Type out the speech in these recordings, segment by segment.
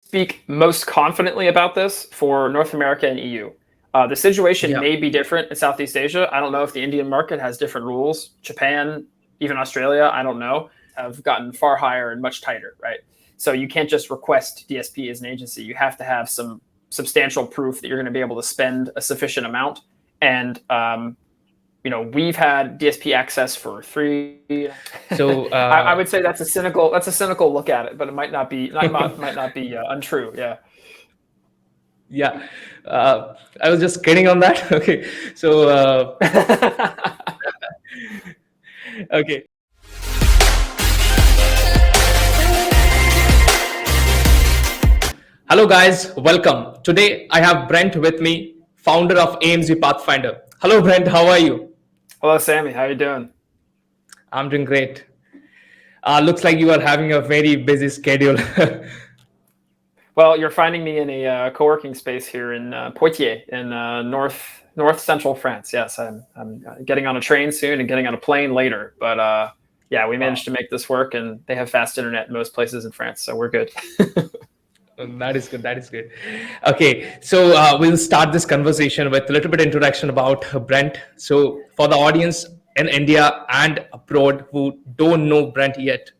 speak most confidently about this for North America and EU. The situation Yeah. may be different in Southeast Asia. I don't know if the Indian market has different rules. Japan, even Australia, I don't know, have gotten far higher and much tighter, right? So you can't just request DSP as an agency. You have to have some substantial proof that you're going to be able to spend a sufficient amount. And we've had DSP access for 3. So I would say that's a cynical look at it, but it might not be untrue. Yeah. yeah, I was just kidding on that. Okay, so okay. Hello guys, welcome. Today I have Brent with me, founder of AMZ Pathfinder. Hello Brent, how are you? Hello, Sammy. How you doing? I'm doing great. Looks like you are having a very busy schedule. Well, you're finding me in a co-working space here in Poitiers in north central France. Yes, I'm getting on a train soon and getting on a plane later. But yeah, we managed to make this work, and they have fast internet in most places in France, so we're good. That is good. That is good. Okay, so we'll start this conversation with a little bit introduction about Brent. So for the audience in India and abroad who don't know Brent yet,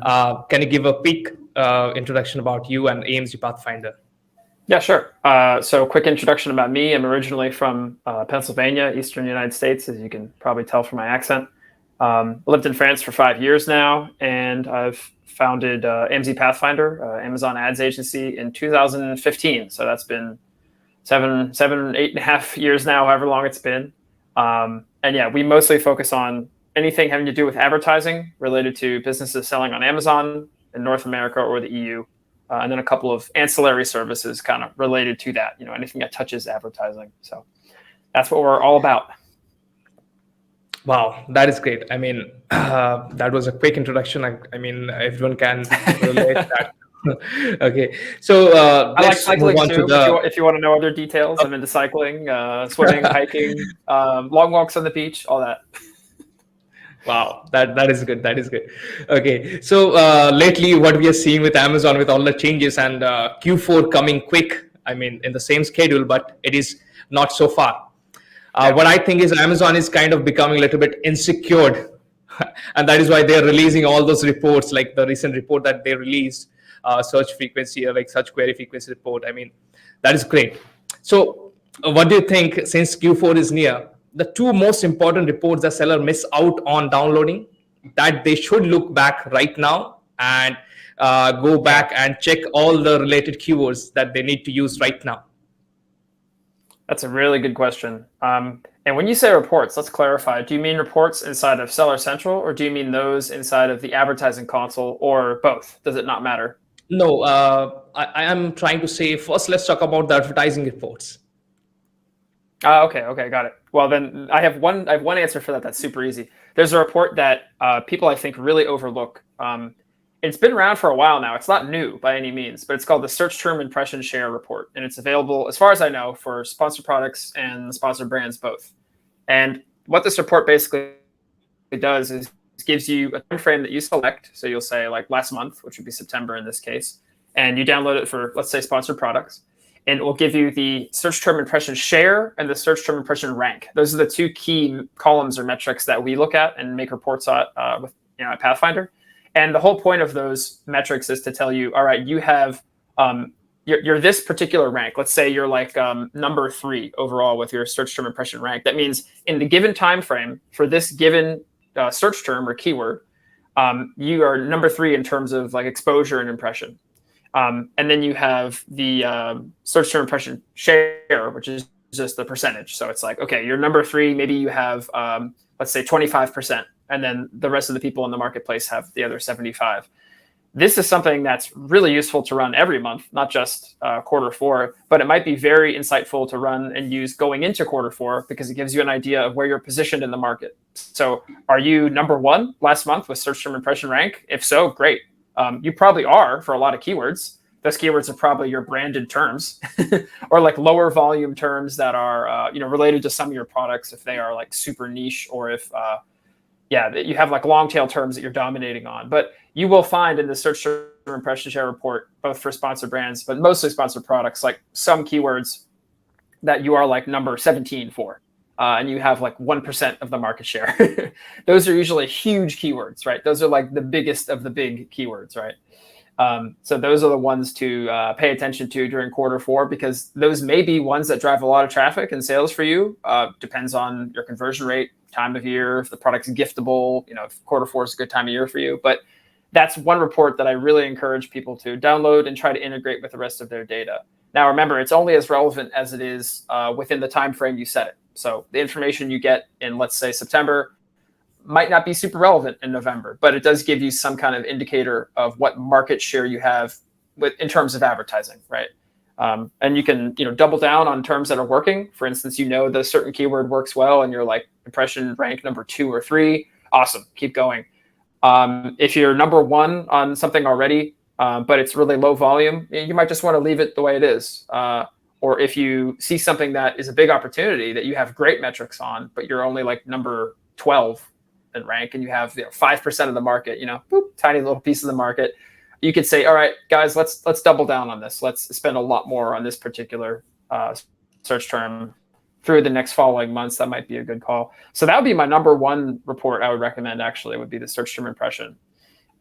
can you give a quick introduction about you and AMZ Pathfinder? Yeah, sure. So quick introduction about me. I'm originally from Pennsylvania, Eastern United States, as you can probably tell from my accent. Lived in France for 5 years now, and I've founded AMZ Pathfinder, Amazon ads agency, in 2015. So that's been 8.5 years now, however long it's been. And yeah, we mostly focus on anything having to do with advertising related to businesses selling on Amazon in North America or the EU. And then a couple of ancillary services kind of related to that, anything that touches advertising. So that's what we're all about. Wow, that is great. I mean, that was a quick introduction. I mean, everyone can relate that. Okay, so I like let's move cycling on too. to the. If you want to know other details, I'm into cycling, swimming, hiking, long walks on the beach, all that. Wow, that is good. That is good. Okay, so lately, what we are seeing with Amazon, with all the changes and Q4 coming quick. I mean, in the same schedule, but it is not so far. What I think is Amazon is kind of becoming a little bit insecure, and that is why they are releasing all those reports, like the recent report that they released, search frequency, or like search query frequency report. I mean, that is great. So, what do you think? Since Q4 is near, the two most important reports that seller miss out on downloading, that they should look back right now and go back and check all the related keywords that they need to use right now. That's a really good question. And when you say reports, let's clarify. Do you mean reports inside of Seller Central, or do you mean those inside of the advertising console, or both? Does it not matter? No, I am trying to say first, let's talk about the advertising reports. Okay, got it. Well, then I have one answer for that. That's super easy. There's a report that people, I think, really overlook. It's been around for a while now. It's not new by any means, but it's called the Search Term Impression Share Report. And it's available, as far as I know, for sponsored products and sponsored brands both. And what this report basically does is gives you a time frame that you select. So you'll say like last month, which would be September in this case, and you download it for, let's say, sponsored products. And it will give you the search term impression share and the search term impression rank. Those are the two key columns or metrics that we look at and make reports at at Pathfinder. And the whole point of those metrics is to tell you, all right, you have you're this particular rank. Let's say you're like number 3 overall with your search term impression rank. That means in the given time frame for this given search term or keyword, you are number 3 in terms of like exposure and impression. And then you have the search term impression share, which is just the percentage. So it's like, okay, you're number 3, maybe you have, let's say 25%, and then the rest of the people in the marketplace have the other 75. This is something that's really useful to run every month, not just quarter 4, but it might be very insightful to run and use going into quarter 4 because it gives you an idea of where you're positioned in the market. So are you number 1 last month with search term impression rank? If so, great. You probably are for a lot of keywords. Those keywords are probably your branded terms or like lower volume terms that are related to some of your products if they are like super niche, or if you have like long tail terms that you're dominating on. But you will find in the search term impression share report, both for sponsored brands, but mostly sponsored products, like some keywords that you are like number 17 for, and you have like 1% of the market share. Those are usually huge keywords, right? Those are like the biggest of the big keywords, right? So those are the ones to pay attention to during Q4, because those may be ones that drive a lot of traffic and sales for you. Depends on your conversion rate, time of year, if the product's giftable, if Q4 is a good time of year for you. But that's one report that I really encourage people to download and try to integrate with the rest of their data. Now, remember, it's only as relevant as it is within the time frame you set it. So the information you get in, let's say, September might not be super relevant in November, but it does give you some kind of indicator of what market share you have in terms of advertising, right? And you can double down on terms that are working. For instance, the certain keyword works well and you're like impression rank number 2 or 3. Awesome, keep going. If you're number 1 on something already, but it's really low volume, you might just want to leave it the way it is. Or if you see something that is a big opportunity that you have great metrics on, but you're only like number 12 in rank and you have 5% of the market, tiny little piece of the market, you could say, all right, guys, let's double down on this. Let's spend a lot more on this particular search term through the next following months. That might be a good call. So that would be my number 1 report I would recommend, actually, would be the search term impression.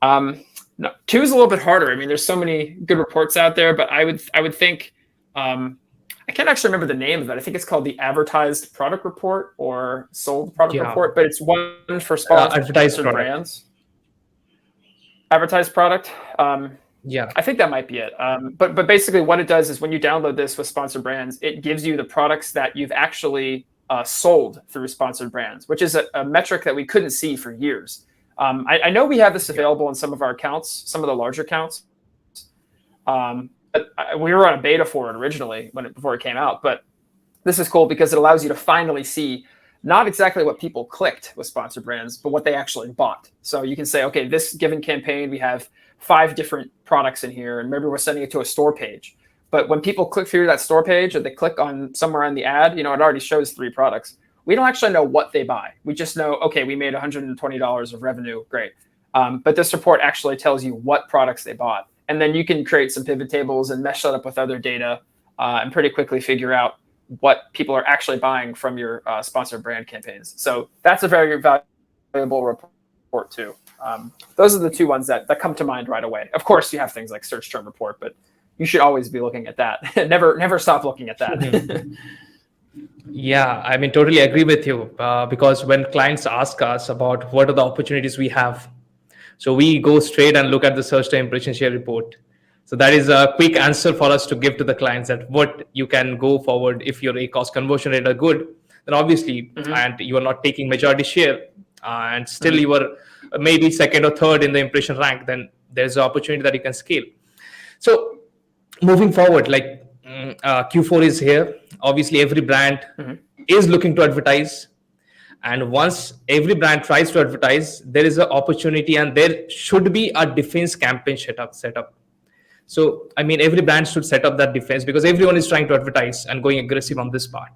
No, 2 is a little bit harder. I mean, there's so many good reports out there, but I would think, I can't actually remember the name of it. I think it's called the advertised product report or sold product report, but it's one for sponsored brands. Advertised product. I think that might be it. But basically what it does is when you download this with sponsored brands, it gives you the products that you've actually sold through sponsored brands, which is a metric that we couldn't see for years. I know we have this available in some of our accounts, some of the larger accounts. But we were on a beta for it originally before it came out. But this is cool because it allows you to finally see not exactly what people clicked with sponsored brands, but what they actually bought. So you can say, okay, this given campaign, we have 5 different products in here, and maybe we're sending it to a store page. But when people click through that store page or they click on somewhere on the ad, it already shows 3 products. We don't actually know what they buy. We just know, okay, we made $120 of revenue. Great. But this report actually tells you what products they bought. And then you can create some pivot tables and mesh that up with other data and pretty quickly figure out what people are actually buying from your sponsored brand campaigns. So that's a very valuable report too. Those are the 2 ones that come to mind right away. Of course, you have things like search term report, but you should always be looking at that. Never stop looking at that. Yeah, I mean, totally agree with you because when clients ask us about what are the opportunities we have, so we go straight and look at the search term impression share report. So that is a quick answer for us to give to the clients that what you can go forward if your ACoS conversion rate are good, then obviously, and you are not taking majority share and still you are maybe 2nd or 3rd in the impression rank, then there's an opportunity that you can scale. So moving forward, like Q4 is here. Obviously, every brand is looking to advertise. And once every brand tries to advertise, there is an opportunity and there should be a defense campaign set up. So, I mean, every brand should set up that defense because everyone is trying to advertise and going aggressive on this part.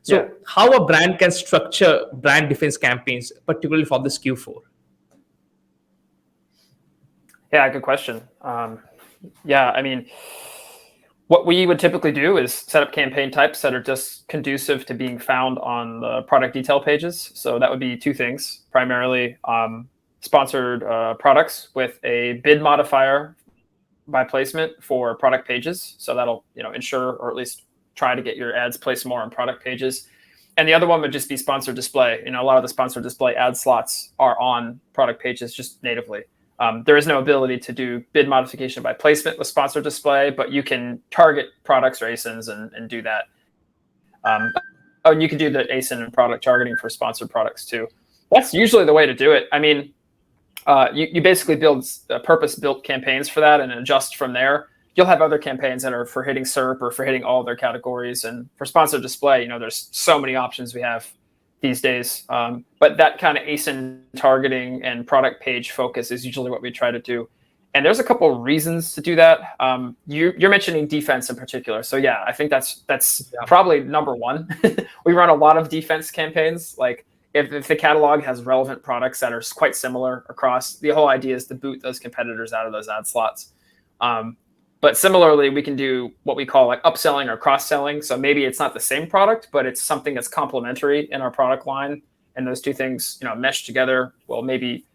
So how a brand can structure brand defense campaigns, particularly for this Q4? Yeah, good question. I mean, what we would typically do is set up campaign types that are just conducive to being found on the product detail pages. So that would be 2 things, primarily sponsored products with a bid modifier by placement for product pages. So that'll ensure or at least try to get your ads placed more on product pages. And the other one would just be sponsored display. A lot of the sponsored display ad slots are on product pages just natively. There is no ability to do bid modification by placement with sponsored display, but you can target products or ASINs and do that. And you can do the ASIN and product targeting for sponsored products too. That's usually the way to do it. I mean, you basically build purpose-built campaigns for that and adjust from there. You'll have other campaigns that are for hitting SERP or for hitting all their categories. And for sponsored display, there's so many options we have these days. But that kind of ASIN targeting and product page focus is usually what we try to do. And there's a couple of reasons to do that. You're mentioning defense in particular. So yeah, I think that's probably number 1. We run a lot of defense campaigns. Like if the catalog has relevant products that are quite similar across, the whole idea is to boot those competitors out of those ad slots. But similarly, we can do what we call like upselling or cross-selling. So maybe it's not the same product, but it's something that's complementary in our product line, and those two things, mesh together will maybe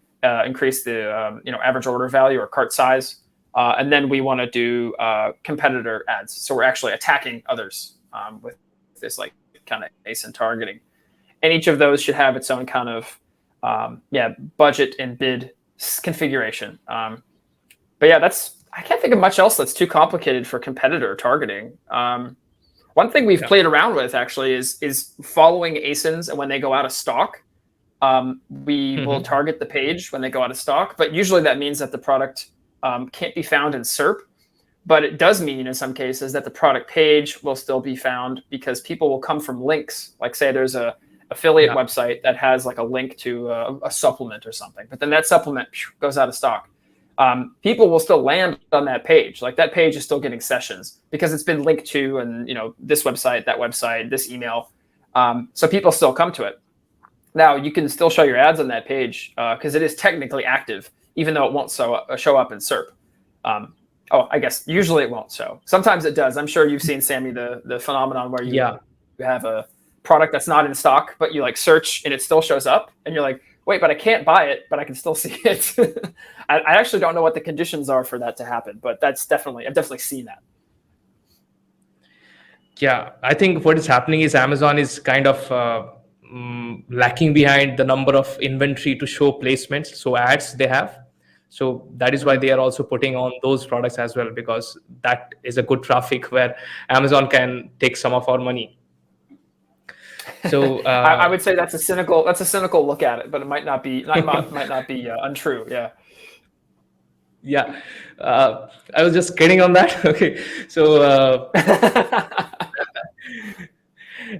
increase the average order value or cart size. And then we want to do competitor ads. So we're actually attacking others with this like kind of ASIN targeting. And each of those should have its own kind of budget and bid configuration. But yeah, I can't think of much else that's too complicated for competitor targeting. One thing we've played around with actually is following ASINs, and when they go out of stock, we will target the page when they go out of stock. But usually that means that the product can't be found in SERP. But it does mean in some cases that the product page will still be found because people will come from links. Like say there's a affiliate website that has like a link to a supplement or something, but then that supplement goes out of stock. People will still land on that page. Like that page is still getting sessions because it's been linked to, and this website, that website, this email. So people still come to it. Now you can still show your ads on that page because it is technically active, even though it won't show up in SERP. I guess usually it won't show. Sometimes it does. I'm sure you've seen, Sammy, the phenomenon where you have a product that's not in stock, but you like search and it still shows up, and you're like, wait, but I can't buy it, but I can still see it. I actually don't know what the conditions are for that to happen, but I've definitely seen that. Yeah, I think what is happening is Amazon is kind of lacking behind the number of inventory to show placements, so ads they have. So that is why they are also putting on those products as well, because that is a good traffic where Amazon can take some of our money. So I would say that's a cynical look at it, but it might not be untrue. Yeah, I was just kidding on that. Okay, so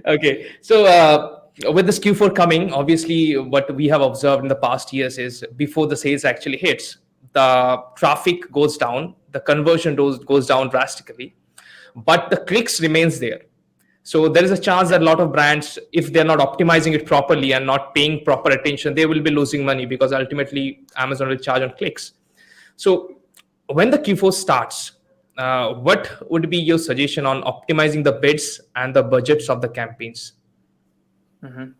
okay, so with this Q4 coming, obviously what we have observed in the past years is before the sales actually hits, the traffic goes down, the conversion goes down drastically, but the clicks remains there. So there is a chance that a lot of brands, if they're not optimizing it properly and not paying proper attention, they will be losing money because ultimately Amazon will charge on clicks. So when the Q4 starts, what would be your suggestion on optimizing the bids and the budgets of the campaigns? Mm-hmm.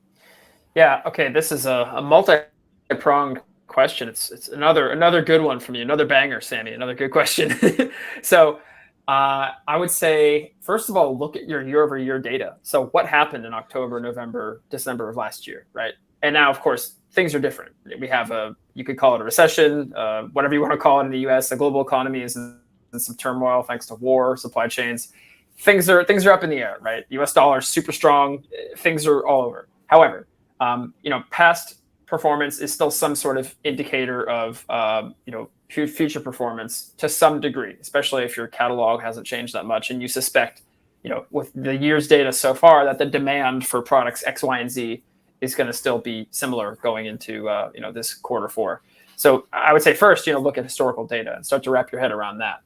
Yeah. Okay. This is a multi-pronged question. It's another good one from you. Another banger, Sammy. Another good question. So I would say, first of all, look at your year-over-year data. So what happened in October, November, December of last year, right? And now, of course, things are different. We have you could call it a recession, whatever you want to call it in the U.S. The global economy is in some turmoil thanks to war, supply chains. Things are up in the air, right? U.S. dollar is super strong. Things are all over. However, past performance is still some sort of indicator of future performance to some degree, especially if your catalog hasn't changed that much and you suspect, with the year's data so far, that the demand for products X, Y, and Z is going to still be similar going into this Q4. So I would say first, look at historical data and start to wrap your head around that.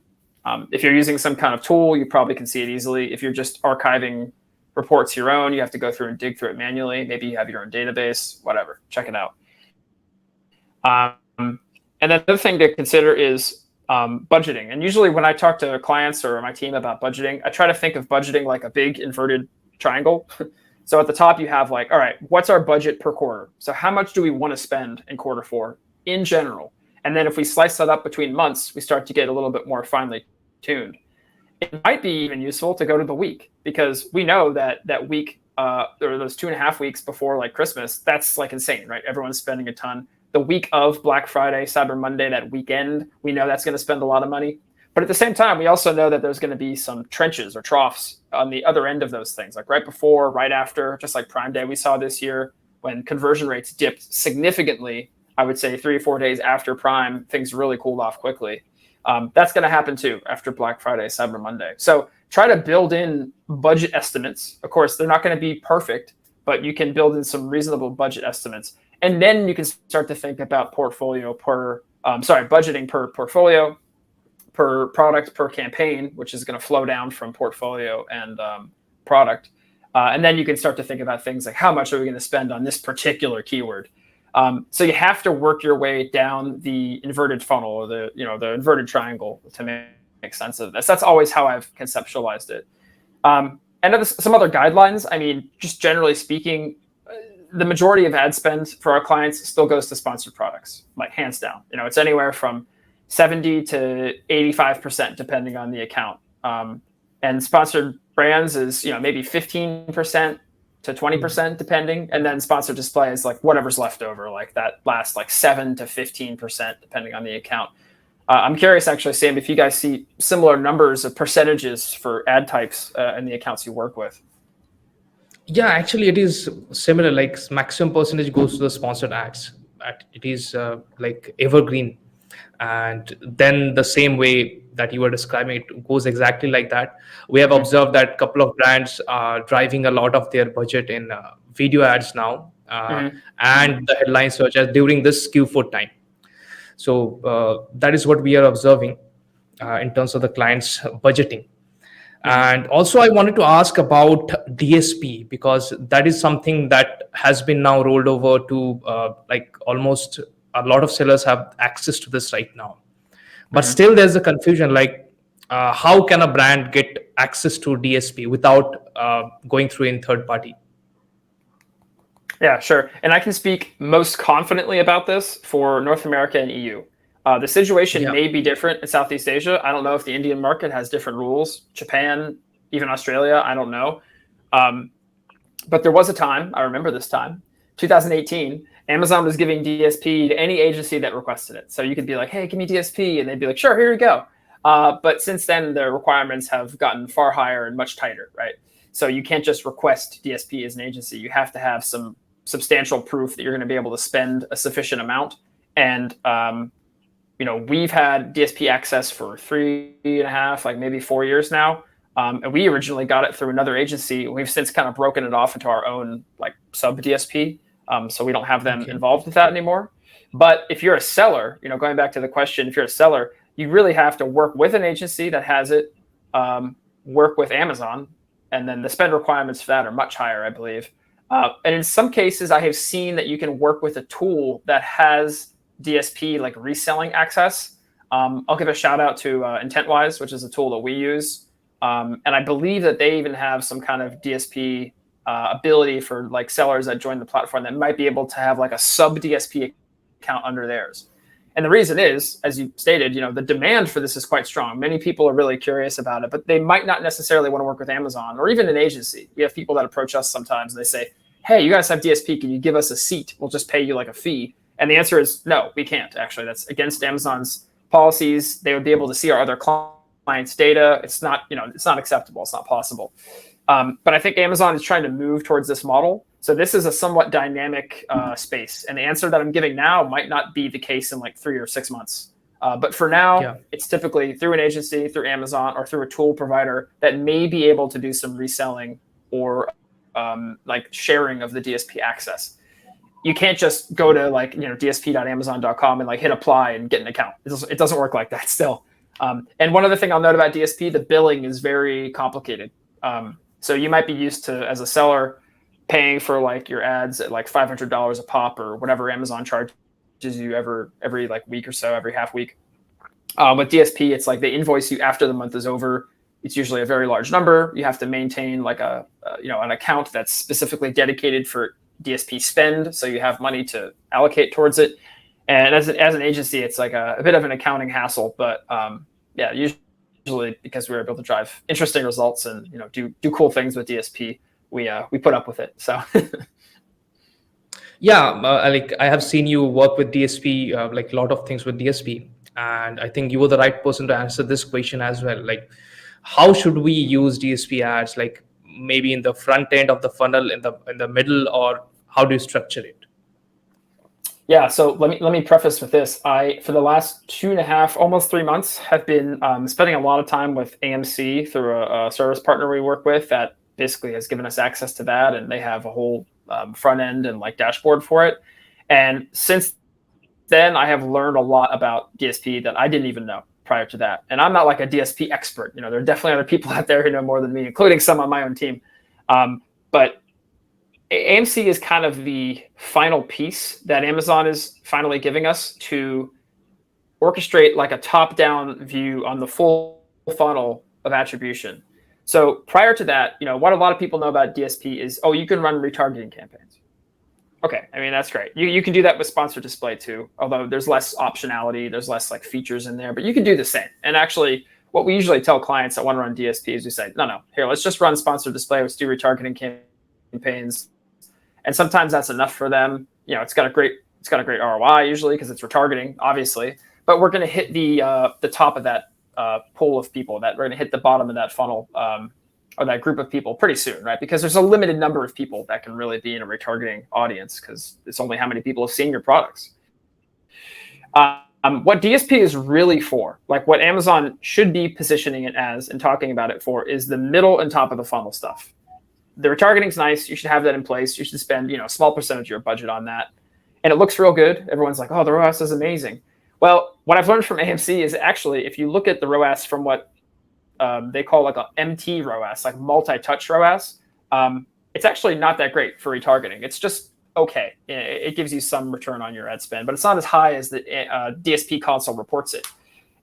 If you're using some kind of tool, you probably can see it easily. If you're just archiving reports your own, you have to go through and dig through it manually. Maybe you have your own database, whatever. Check it out. And then the other thing to consider is budgeting. And usually when I talk to clients or my team about budgeting, I try to think of budgeting like a big inverted triangle. So at the top, you have like, all right, what's our budget per quarter? So how much do we want to spend in Q4 in general? And then if we slice that up between months, we start to get a little bit more finely tuned. It might be even useful to go to the week, because we know that week or those 2.5 weeks before like Christmas, that's like insane, right? Everyone's spending a ton. The week of Black Friday, Cyber Monday, that weekend, we know that's going to spend a lot of money. But at the same time, we also know that there's going to be some trenches or troughs on the other end of those things, like right before, right after, just like Prime Day we saw this year, when conversion rates dipped significantly. I would say 3 or 4 days after Prime, things really cooled off quickly. That's going to happen too after Black Friday, Cyber Monday. So try to build in budget estimates. Of course, they're not going to be perfect, but you can build in some reasonable budget estimates. And then you can start to think about budgeting per portfolio, per product, per campaign, which is going to flow down from portfolio and product. And then you can start to think about things like, how much are we going to spend on this particular keyword? So you have to work your way down the inverted funnel, or the inverted triangle, to make sense of this. That's always how I've conceptualized it. And some other guidelines. I mean, just generally speaking, the majority of ad spend for our clients still goes to sponsored products, like hands down. It's anywhere from 70 to 85%, depending on the account. And sponsored brands is, maybe 15% to 20%, depending. And then sponsored display is like whatever's left over, like that last like 7 to 15%, depending on the account. I'm curious, actually, Sam, if you guys see similar numbers of percentages for ad types in the accounts you work with. Yeah, actually, it is similar. Like maximum percentage goes to the sponsored ads. It is like evergreen, and then the same way that you were describing, it goes exactly like that. We have observed that a couple of brands are driving a lot of their budget in video ads now, and the headline search as during this Q4 time. So that is what we are observing in terms of the client's budgeting. And also, I wanted to ask about DSP, because that is something that has been now rolled over to like almost a lot of sellers have access to this right now. But still, there's a confusion like how can a brand get access to DSP without going through in third party? Yeah, sure. And I can speak most confidently about this for North America and EU. The situation may be different in Southeast Asia. I don't know if the Indian market has different rules. Japan, even Australia, I don't know. But there was a time, I remember this time, 2018, Amazon was giving DSP to any agency that requested it. So you could be like, hey, give me DSP. And they'd be like, sure, here you go. But since then, the requirements have gotten far higher and much tighter, right? So you can't just request DSP as an agency. You have to have some substantial proof that you're going to be able to spend a sufficient amount. And we've had DSP access for 3.5, like maybe 4 years now. And we originally got it through another agency. We've since kind of broken it off into our own like sub DSP. So we don't have them involved with that anymore. But if you're a seller, going back to the question, if you're a seller, you really have to work with an agency that has it, work with Amazon, and then the spend requirements for that are much higher, I believe. And in some cases, I have seen that you can work with a tool that has DSP like reselling access. I'll give a shout out to IntentWise, which is a tool that we use. And I believe that they even have some kind of DSP ability for like sellers that join the platform that might be able to have like a sub DSP account under theirs. And the reason is, as you stated, the demand for this is quite strong. Many people are really curious about it, but they might not necessarily want to work with Amazon or even an agency. We have people that approach us sometimes and they say, hey, you guys have DSP, can you give us a seat? We'll just pay you like a fee. And the answer is no, we can't actually. That's against Amazon's policies. They would be able to see our other clients' data. It's not, it's not acceptable. It's not possible. But I think Amazon is trying to move towards this model. So this is a somewhat dynamic space. And the answer that I'm giving now might not be the case in like 3 or 6 months. But for now, it's typically through an agency, through Amazon, or through a tool provider that may be able to do some reselling or like sharing of the DSP access. You can't just go to like, dsp.amazon.com and like hit apply and get an account. It doesn't work like that still. And one other thing I'll note about DSP, the billing is very complicated. So you might be used to, as a seller, paying for like your ads at like $500 a pop or whatever Amazon charges you every like week or so, every half week. With DSP, it's like they invoice you after the month is over. It's usually a very large number. You have to maintain like an account that's specifically dedicated for DSP spend, so you have money to allocate towards it. And as an agency, it's like a bit of an accounting hassle. But usually because we're able to drive interesting results and do cool things with DSP, we put up with it. So like I have seen you work with DSP, like a lot of things with DSP, and I think you were the right person to answer this question as well. Like, how should we use DSP ads? Like maybe in the front end of the funnel, in the middle, or how do you structure it? Yeah, so let me preface with this. I, for the last 2.5, almost 3 months, have been spending a lot of time with AMC through a service partner we work with that basically has given us access to that, and they have a whole front end and like dashboard for it. And since then, I have learned a lot about DSP that I didn't even know prior to that. And I'm not like a DSP expert. There are definitely other people out there who know more than me, including some on my own team. But AMC is kind of the final piece that Amazon is finally giving us to orchestrate like a top-down view on the full funnel of attribution. So prior to that, what a lot of people know about DSP is, oh, you can run retargeting campaigns. Okay, I mean, that's great. You can do that with sponsored display too, although there's less optionality, there's less like features in there, but you can do the same. And actually, what we usually tell clients that want to run DSP is we say, no, here, let's just run sponsored display, let's do retargeting campaigns. And sometimes that's enough for them. It's got a great ROI usually because it's retargeting, obviously. But we're going to hit the top of that pool of people. That we're going to hit the bottom of that funnel or that group of people pretty soon, right? Because there's a limited number of people that can really be in a retargeting audience because it's only how many people have seen your products. What DSP is really for, like what Amazon should be positioning it as and talking about it for, is the middle and top of the funnel stuff. The retargeting is nice. You should have that in place. You should spend, a small percentage of your budget on that. And it looks real good. Everyone's like, oh, the ROAS is amazing. Well, what I've learned from AMC is actually, if you look at the ROAS from what they call like a MT ROAS, like multi-touch ROAS, it's actually not that great for retargeting. It's just okay. It gives you some return on your ad spend, but it's not as high as the DSP console reports it.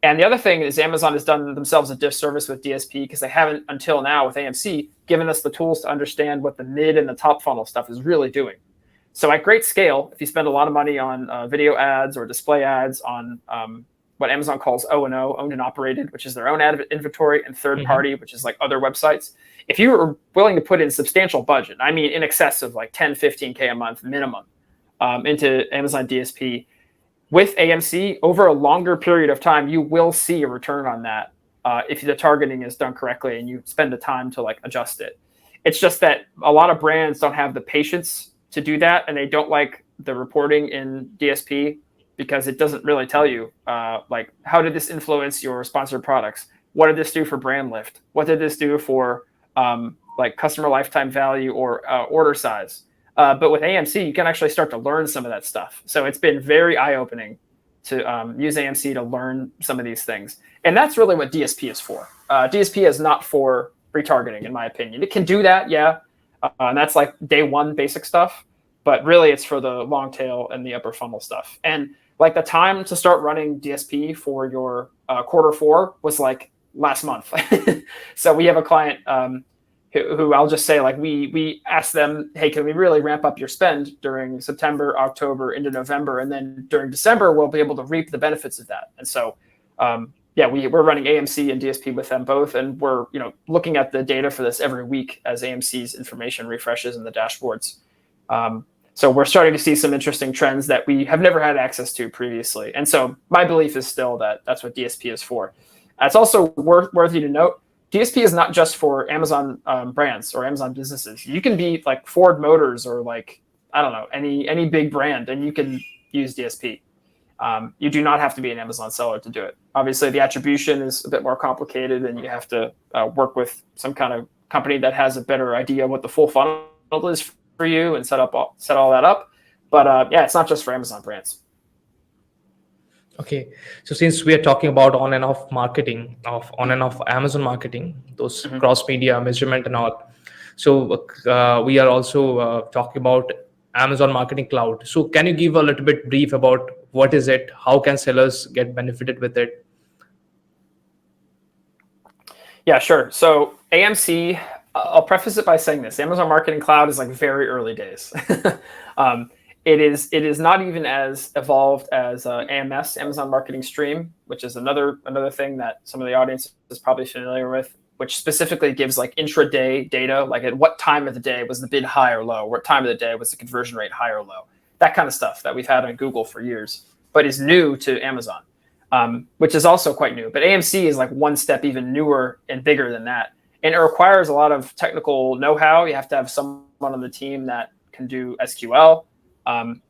And the other thing is Amazon has done themselves a disservice with DSP because they haven't, until now with AMC, given us the tools to understand what the mid and the top funnel stuff is really doing. So at great scale, if you spend a lot of money on video ads or display ads on what Amazon calls O&O, owned and operated, which is their own ad inventory, and third party, which is like other websites, if you are willing to put in substantial budget, I mean in excess of like 10, 15K a month minimum into Amazon DSP, with AMC, over a longer period of time, you will see a return on that if the targeting is done correctly and you spend the time to like adjust it. It's just that a lot of brands don't have the patience to do that, and they don't like the reporting in DSP because it doesn't really tell you like, how did this influence your sponsored products? What did this do for brand lift? What did this do for like customer lifetime value or order size? But with AMC, you can actually start to learn some of that stuff. So it's been very eye-opening to use AMC to learn some of these things. And that's really what DSP is for. DSP is not for retargeting, in my opinion. It can do that, yeah. And that's like day one basic stuff. But really, it's for the long tail and the upper funnel stuff. And like the time to start running DSP for your Q4 was like last month. So we have a client who I'll just say, like, we asked them, hey, can we really ramp up your spend during September, October, into November, and then during December, we'll be able to reap the benefits of that. And so, we're running AMC and DSP with them both, and we're looking at the data for this every week as AMC's information refreshes in the dashboards. So we're starting to see some interesting trends that we have never had access to previously. And so my belief is still that that's what DSP is for. It's also worthy to note, DSP is not just for Amazon brands or Amazon businesses. You can be like Ford Motors or like, I don't know, any big brand, and you can use DSP. You do not have to be an Amazon seller to do it. Obviously, the attribution is a bit more complicated, and you have to work with some kind of company that has a better idea what the full funnel is for you and set all that up. But it's not just for Amazon brands. Okay, so since we are talking about on and off marketing, on and off Amazon marketing, those cross media measurement and all, so we are also talking about Amazon Marketing Cloud. So can you give a little bit brief about what is it? How can sellers get benefited with it? Yeah, sure. So AMC, I'll preface it by saying this: Amazon Marketing Cloud is like very early days. It is not even as evolved as AMS, Amazon Marketing Stream, which is another thing that some of the audience is probably familiar with, which specifically gives like intraday data, like at what time of the day was the bid high or low, what time of the day was the conversion rate high or low, that kind of stuff that we've had on Google for years, but is new to Amazon, which is also quite new. But AMC is like one step even newer and bigger than that. And it requires a lot of technical know-how. You have to have someone on the team that can do SQL.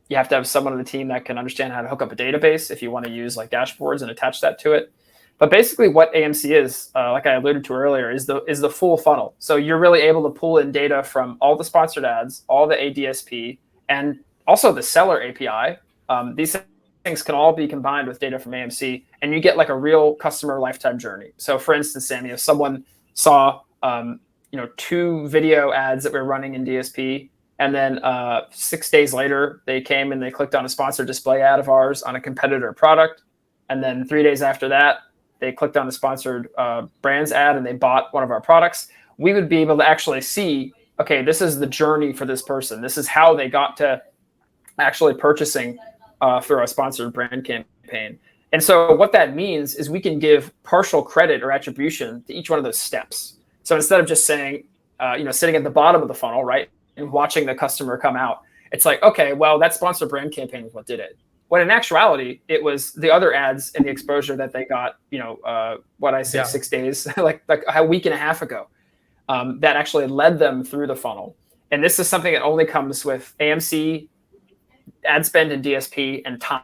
You have to have someone on the team that can understand how to hook up a database if you want to use like dashboards and attach that to it. But basically what AMC is, like I alluded to earlier, is the full funnel. So you're really able to pull in data from all the sponsored ads, all the ADSP, and also the seller API. These things can all be combined with data from AMC, and you get like a real customer lifetime journey. So for instance, Sammy, if someone saw 2 video ads that we're running in DSP, and then 6 days later, they came and they clicked on a sponsored display ad of ours on a competitor product. And then 3 days after that, they clicked on the sponsored brands ad and they bought one of our products, we would be able to actually see, okay, this is the journey for this person. This is how they got to actually purchasing through a sponsored brand campaign. And so what that means is we can give partial credit or attribution to each one of those steps. So instead of just saying, sitting at the bottom of the funnel, right, and watching the customer come out, it's like, okay, well, that sponsored brand campaign was what did it. When in actuality, it was the other ads and the exposure that they got, 6 days, like a week and a half ago, that actually led them through the funnel. And this is something that only comes with AMC, ad spend, and DSP, and time.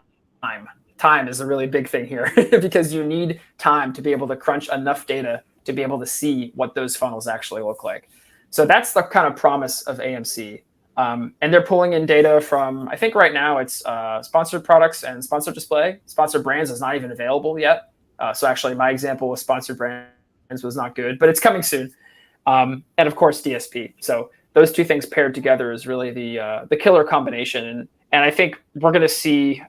Time is a really big thing here because you need time to be able to crunch enough data to be able to see what those funnels actually look like. So that's the kind of promise of AMC. And they're pulling in data from, I think right now it's sponsored products and sponsored display. Sponsored brands is not even available yet. So actually my example with sponsored brands was not good, but it's coming soon. And of course, DSP. So those two things paired together is really the killer combination. And I think we're going to see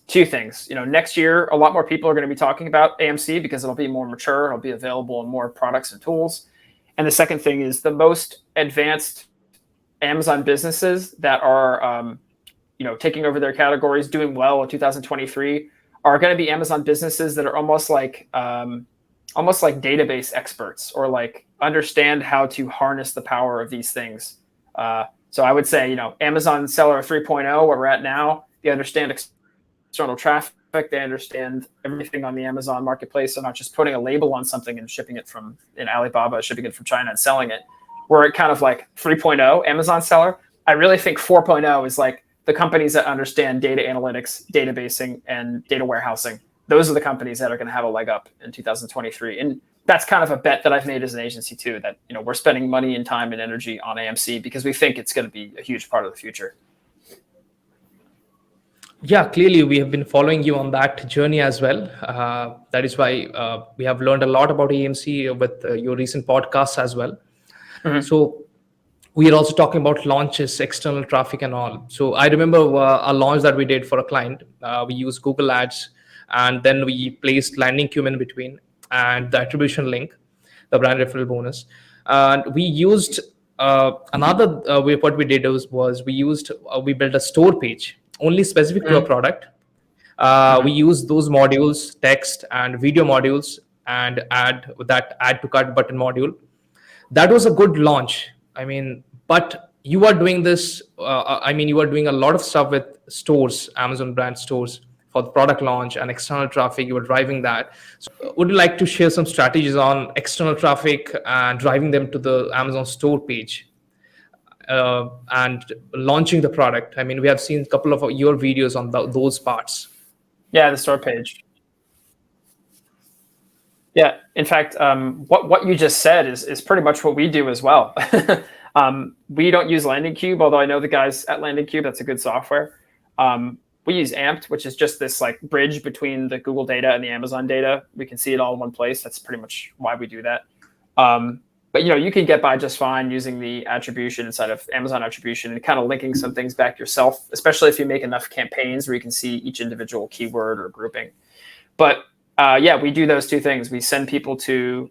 two things. Next year, a lot more people are going to be talking about AMC because it'll be more mature. It'll be available in more products and tools. And the second thing is the most advanced Amazon businesses that are, taking over their categories, doing well in 2023, are going to be Amazon businesses that are almost like database experts, or like understand how to harness the power of these things. So I would say, Amazon Seller 3.0, where we're at now, they understand external traffic. They understand everything on the Amazon marketplace. They're not just putting a label on something and shipping it in Alibaba, shipping it from China and selling it. We're at kind of like 3.0 Amazon Seller. I really think 4.0 is like the companies that understand data analytics, databasing, and data warehousing. Those are the companies that are going to have a leg up in 2023. And that's kind of a bet that I've made as an agency too, that, we're spending money and time and energy on AMC because we think it's going to be a huge part of the future. Yeah, clearly we have been following you on that journey as well. That is why we have learned a lot about AMC with your recent podcasts as well. Mm-hmm. So we are also talking about launches, external traffic and all. So I remember a launch that we did for a client. We used Google Ads, and then we placed landing queue in between and the attribution link, the brand referral bonus. And we used what we did was we built a store page only specific to a product. We use those modules, text and video modules, and add to cart button module. That was a good launch. But you are doing this. You are doing a lot of stuff with stores, Amazon brand stores, for the product launch and external traffic. You are driving that. So would you like to share some strategies on external traffic and driving them to the Amazon store page? And launching the product. We have seen a couple of your videos on those parts. Yeah, the store page. Yeah, in fact, what you just said is pretty much what we do as well. We don't use Landing Cube, although I know the guys at Landing Cube. That's a good software. We use Amped, which is just this like bridge between the Google data and the Amazon data. We can see it all in one place. That's pretty much why we do that. But you can get by just fine using the attribution inside of Amazon attribution and kind of linking some things back yourself, especially if you make enough campaigns where you can see each individual keyword or grouping. But we do those two things. We send people to,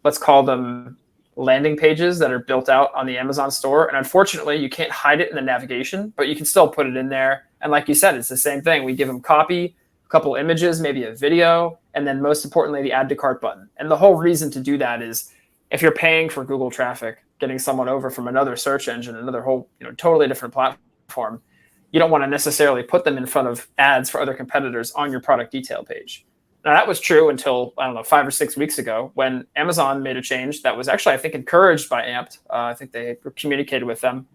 let's call them landing pages that are built out on the Amazon store. And unfortunately, you can't hide it in the navigation, but you can still put it in there. And like you said, it's the same thing. We give them copy, a couple images, maybe a video, and then most importantly, the add to cart button. And the whole reason to do that is if you're paying for Google traffic, getting someone over from another search engine, another whole, totally different platform, you don't want to necessarily put them in front of ads for other competitors on your product detail page. Now that was true until, 5 or 6 weeks ago when Amazon made a change that was actually, I think, encouraged by Amped. I think they communicated with them.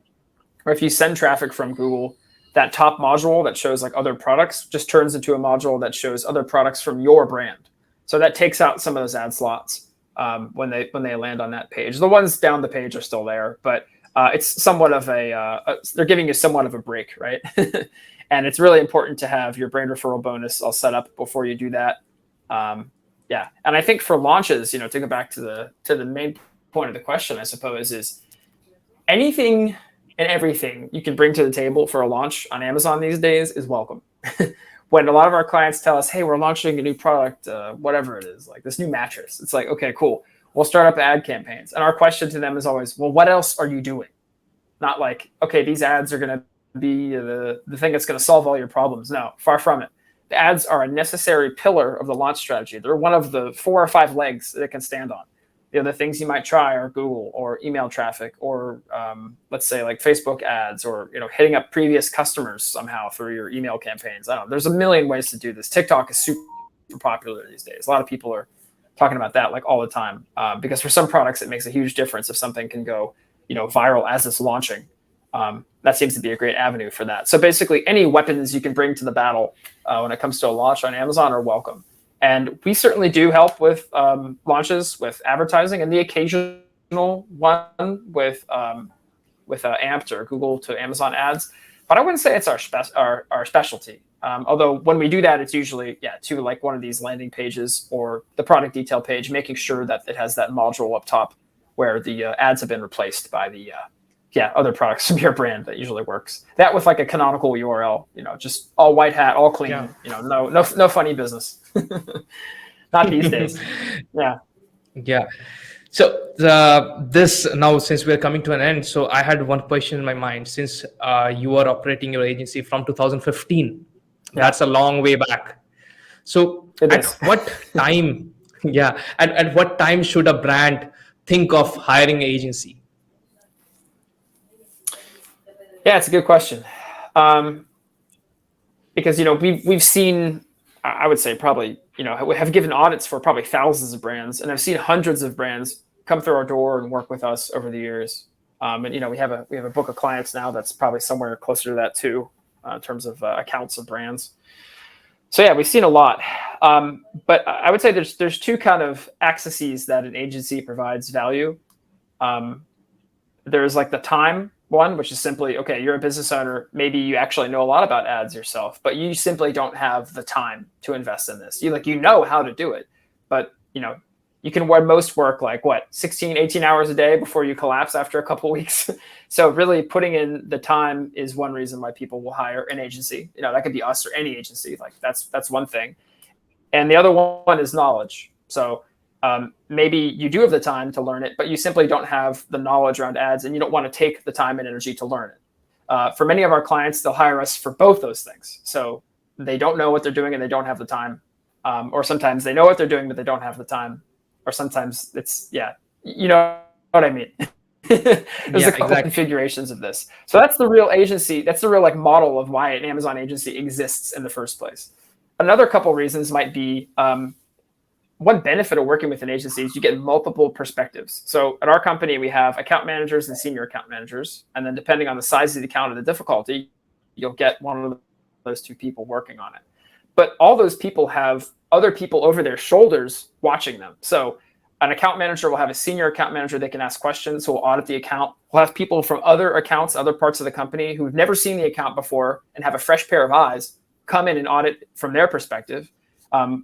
Or if you send traffic from Google, that top module that shows like other products just turns into a module that shows other products from your brand. So that takes out some of those ad slots. When they land on that page. The ones down the page are still there, but it's somewhat of they're giving you somewhat of a break, right? And it's really important to have your brand referral bonus all set up before you do that. And I think for launches, to go back to the main point of the question, I suppose, is anything and everything you can bring to the table for a launch on Amazon these days is welcome. when a lot of our clients tell us, hey, we're launching a new product, whatever it is, like this new mattress, it's like, okay, cool. We'll start up ad campaigns. And our question to them is always, well, what else are you doing? Not like, okay, these ads are going to be the thing that's going to solve all your problems. No, far from it. The ads are a necessary pillar of the launch strategy. They're one of the 4 or 5 legs that it can stand on. The other things you might try are Google or email traffic, or let's say like Facebook ads, or hitting up previous customers somehow through your email campaigns. I don't know. There's a million ways to do this. TikTok is super popular these days. A lot of people are talking about that like all the time, because for some products it makes a huge difference if something can go viral as it's launching. That seems to be a great avenue for that. So basically, any weapons you can bring to the battle when it comes to a launch on Amazon are welcome. And we certainly do help with launches with advertising, and the occasional one with Amped or Google to Amazon ads. But I wouldn't say it's our specialty. Although when we do that, it's usually to like one of these landing pages or the product detail page, making sure that it has that module up top where the ads have been replaced by the other products from your brand. That usually works. That with like a canonical URL, just all white hat, all clean. No funny business. Not these days. Yeah. So this now, since we're coming to an end, so I had one question in my mind. Since you are operating your agency from 2015, that's a long way back. So at what time? At what time should a brand think of hiring an agency? Yeah, it's a good question. Because we've seen, I would say probably we have given audits for probably thousands of brands, and I've seen hundreds of brands come through our door and work with us over the years. And we have a book of clients now that's probably somewhere closer to that too, in terms of accounts of brands. So yeah, we've seen a lot. But I would say there's 2 kind of axes that an agency provides value. There's like the time one, which is simply, okay, you're a business owner. Maybe you actually know a lot about ads yourself, but you simply don't have the time to invest in this. You know how to do it, but you can most work like 16, 18 hours a day before you collapse after a couple of weeks. So really putting in the time is one reason why people will hire an agency. That could be us or any agency. Like that's one thing. And the other one is knowledge. So maybe you do have the time to learn it, but you simply don't have the knowledge around ads, and you don't want to take the time and energy to learn it. For many of our clients, they'll hire us for both those things. So they don't know what they're doing and they don't have the time. Or sometimes they know what they're doing, but they don't have the time. Or sometimes it's, you know what I mean? There's a couple configurations of this. So that's the real agency. That's the real like model of why an Amazon agency exists in the first place. Another couple reasons might be, one benefit of working with an agency is you get multiple perspectives. So at our company, we have account managers and senior account managers. And then depending on the size of the account and the difficulty, you'll get one of those 2 people working on it. But all those people have other people over their shoulders watching them. So an account manager will have a senior account manager they can ask questions, who will audit the account. We'll have people from other accounts, other parts of the company who've never seen the account before and have a fresh pair of eyes come in and audit from their perspective.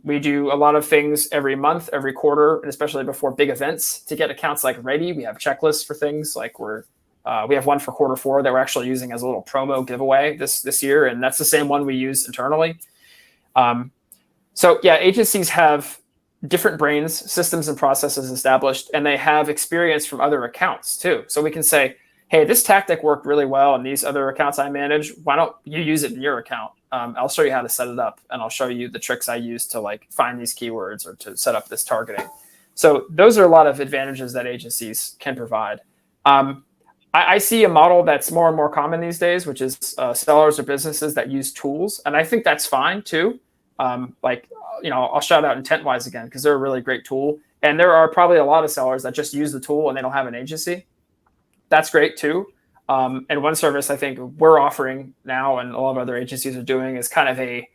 We do a lot of things every month, every quarter, and especially before big events to get accounts like ready. We have checklists for things like we have one for Q4 that we're actually using as a little promo giveaway this year, and that's the same one we use internally. So yeah, agencies have different brains, systems, and processes established, and they have experience from other accounts too. So we can say, hey, this tactic worked really well in these other accounts I manage. Why don't you use it in your account? I'll show you how to set it up, and I'll show you the tricks I use to like find these keywords or to set up this targeting. So those are a lot of advantages that agencies can provide. I see a model that's more and more common these days, which is sellers or businesses that use tools. And I think that's fine too. I'll shout out IntentWise again, because they're a really great tool. And there are probably a lot of sellers that just use the tool and they don't have an agency. That's great too. And one service I think we're offering now, and a lot of other agencies are doing, is kind of a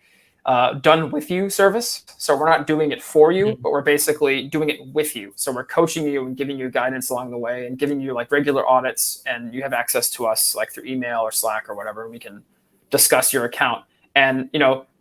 done with you service. So we're not doing it for you, but we're basically doing it with you. So we're coaching you and giving you guidance along the way and giving you like regular audits, and you have access to us like through email or Slack or whatever. We can discuss your account, and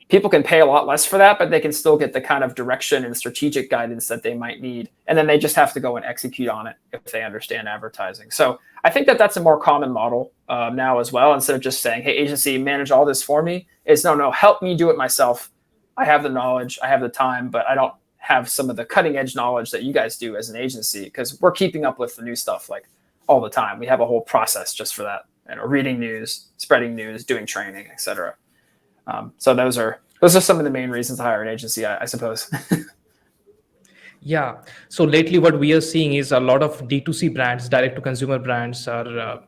people can pay a lot less for that, but they can still get the kind of direction and strategic guidance that they might need. And then they just have to go and execute on it if they understand advertising. So I think that that's a more common model now as well. Instead of just saying, hey, agency, manage all this for me, it's no, help me do it myself. I have the knowledge, I have the time, but I don't have some of the cutting edge knowledge that you guys do as an agency, because we're keeping up with the new stuff like all the time. We have a whole process just for that, reading news, spreading news, doing training, etc. So those are some of the main reasons to hire an agency, I suppose. Yeah. So lately, what we are seeing is a lot of D2C brands, direct to consumer brands, are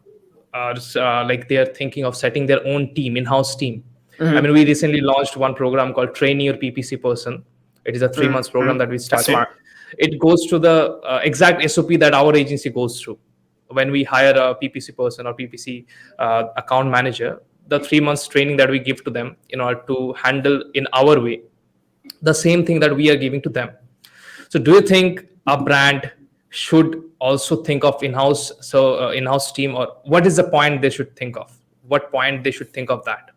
like they are thinking of setting their own team, in-house team. Mm-hmm. I mean, we recently launched one program called Train Your PPC Person. It is a 3 months program that we That's started. smart. It goes to the exact SOP that our agency goes through. When we hire a PPC person or PPC account manager, the 3 months training that we give to them in order to handle in our way, the same thing that we are giving to them. So do you think a brand should also think of in-house team, or what is the point they should think of? What point they should think of that?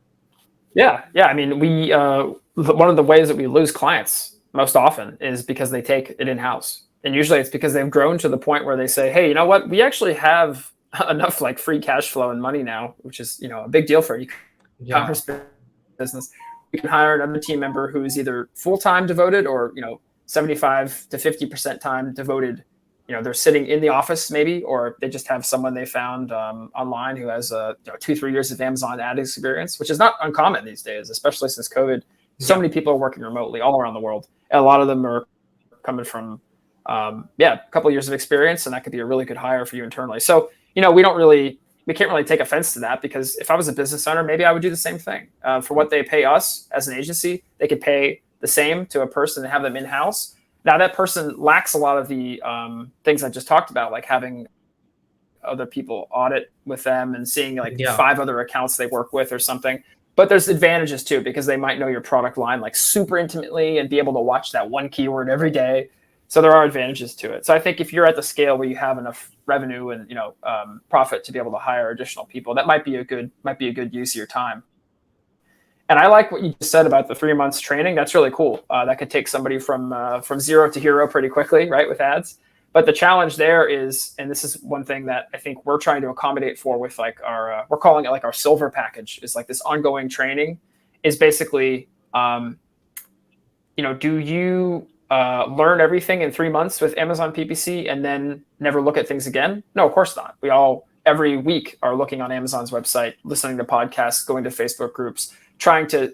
Yeah. I mean, we one of the ways that we lose clients most often is because they take it in-house. And usually it's because they've grown to the point where they say, hey, you know what? We actually have enough like free cash flow and money now, which is, a big deal for an e-commerce business. We can hire another team member who is either full-time devoted or, 75 to 50% time devoted. They're sitting in the office maybe, or they just have someone they found online who has 2-3 years of Amazon ad experience, which is not uncommon these days, especially since COVID. So many people are working remotely all around the world. And a lot of them are coming from, a couple of years of experience, and that could be a really good hire for you internally. So, we can't really take offense to that, because if I was a business owner, maybe I would do the same thing. For what they pay us as an agency, they could pay the same to a person and have them in-house. Now that person lacks a lot of the things I just talked about, like having other people audit with them and seeing 5 other accounts they work with or something. But there's advantages too, because they might know your product line like super intimately and be able to watch that one keyword every day. So there are advantages to it. So I think if you're at the scale where you have enough revenue and profit to be able to hire additional people, that might be a good use of your time. And I like what you just said about the 3 months training. That's really cool. That could take somebody from zero to hero pretty quickly, right, with ads. But the challenge there is, and this is one thing that I think we're trying to accommodate for with like our, we're calling it like our silver package, is like this ongoing training is basically, do you learn everything in 3 months with Amazon PPC and then never look at things again? No, of course not. We all every week are looking on Amazon's website, listening to podcasts, going to Facebook groups, trying to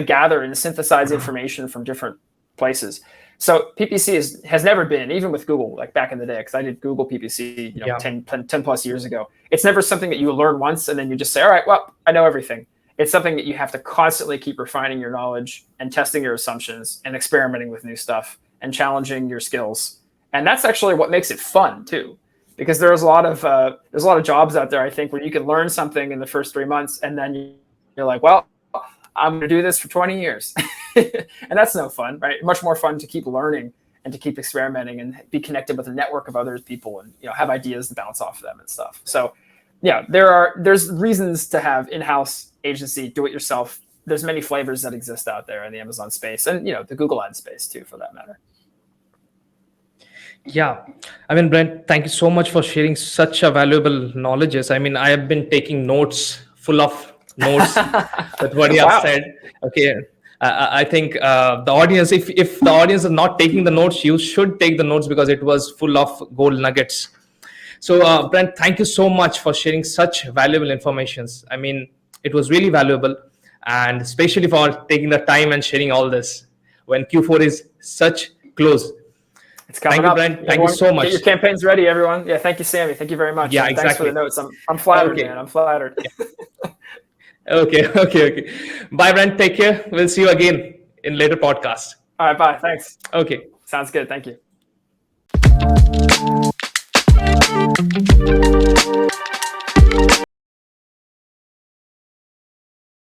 gather and synthesize information from different places. So PPC has never been, even with Google, like back in the day, because I did Google PPC 10 plus years ago. It's never something that you learn once and then you just say, all right, well, I know everything. It's something that you have to constantly keep refining your knowledge and testing your assumptions and experimenting with new stuff and challenging your skills. And that's actually what makes it fun too, because there's a lot of jobs out there, I think, where you can learn something in the first 3 months and then you're like, well, I'm going to do this for 20 years. And that's no fun, right? Much more fun to keep learning and to keep experimenting and be connected with a network of other people and have ideas to bounce off of them and stuff. So yeah, there's reasons to have in-house agency, do it yourself. There's many flavors that exist out there in the Amazon space and the Google Ad space too, for that matter. Yeah. I mean, Brent, thank you so much for sharing such a valuable knowledge. I mean, I have been taking notes, full of notes with what you have said. Okay. I think the audience, if the audience is not taking the notes, you should take the notes because it was full of gold nuggets. So Brent, thank you so much for sharing such valuable information. I mean, it was really valuable, and especially for taking the time and sharing all this when Q4 is such close. It's coming up. Brent. Thank you so much. Get your campaigns ready, everyone. Yeah, thank you, Sammy. Thank you very much. Yeah, and exactly. Thanks for the notes. I'm flattered, man. I'm flattered. Yeah. Okay. Bye, Brent. Take care. We'll see you again in later podcast. All right, bye. Thanks. Okay. Sounds good. Thank you.